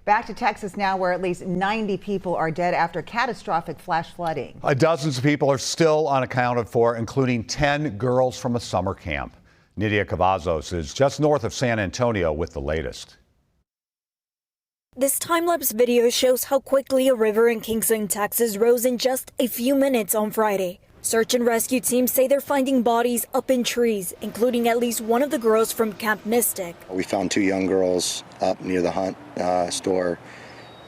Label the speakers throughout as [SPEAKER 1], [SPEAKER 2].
[SPEAKER 1] Back to Texas now, where at least 90 people are dead after catastrophic flash flooding.
[SPEAKER 2] Dozens of people are still unaccounted for, including 10 girls from a summer camp. Nydia Cavazos is just north of San Antonio with the latest.
[SPEAKER 3] This time-lapse video shows how quickly a river in Kingston, Texas rose in just a few minutes on Friday. Search and rescue teams say they're finding bodies up in trees, including at least one of the girls from Camp Mystic.
[SPEAKER 4] We found 2 young girls up near the Hunt store,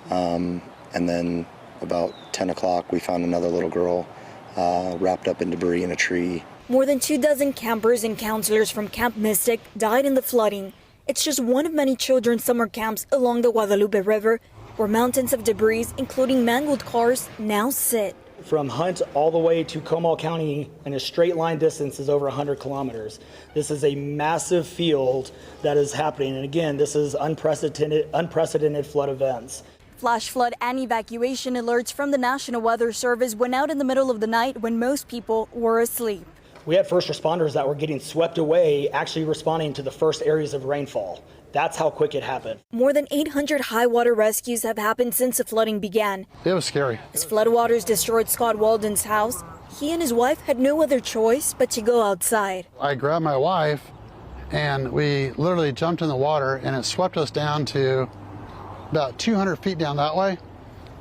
[SPEAKER 4] and then about 10 o'clock we found another little girl wrapped up in debris in a tree.
[SPEAKER 3] More than 24 campers and counselors from Camp Mystic died in the flooding. It's just one of many children's summer camps along the Guadalupe River, where mountains of debris, including mangled cars, now sit.
[SPEAKER 5] From Hunt all the way to Comal County in a straight line distance is over 100 kilometers. This is a massive field that is happening. And again, this is unprecedented flood events.
[SPEAKER 3] Flash flood and evacuation alerts from the National Weather Service went out in the middle of the night when most people were asleep.
[SPEAKER 5] We had first responders that were getting swept away, actually responding to the first areas of rainfall. That's how quick it happened.
[SPEAKER 3] More than 800 high water rescues have happened since the flooding began.
[SPEAKER 6] It was scary.
[SPEAKER 3] As floodwaters destroyed Scott Walden's house, he and his wife had no other choice but to go outside.
[SPEAKER 6] I grabbed my wife and we literally jumped in the water, and it swept us down to about 200 feet down that way.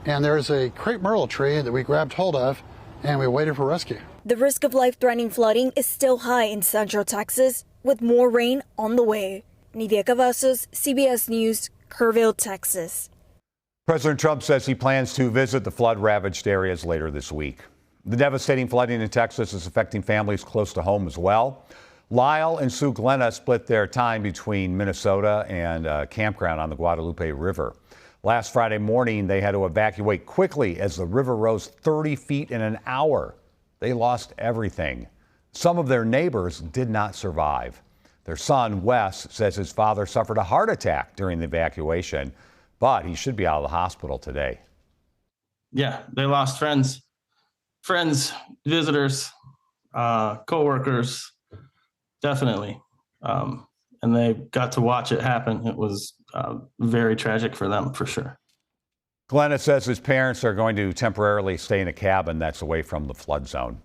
[SPEAKER 6] And there's a crepe myrtle tree that we grabbed hold of, and we waited for rescue.
[SPEAKER 3] The risk of life-threatening flooding is still high in Central Texas, with more rain on the way. Nydia Cavazos, CBS News, Kerrville, Texas.
[SPEAKER 2] President Trump says he plans to visit the flood-ravaged areas later this week. The devastating flooding in Texas is affecting families close to home as well. Lyle and Sue Glenna split their time between Minnesota and a campground on the Guadalupe River. Last Friday morning, they had to evacuate quickly as the river rose 30 feet in an hour. They lost everything. Some of their neighbors did not survive. Their son, Wes, says his father suffered a heart attack during the evacuation, but he should be out of the hospital today.
[SPEAKER 7] Yeah, they lost friends, visitors, co-workers, definitely. And they got to watch it happen. It was very tragic for them, for sure.
[SPEAKER 2] Glenna says his parents are going to temporarily stay in a cabin that's away from the flood zone.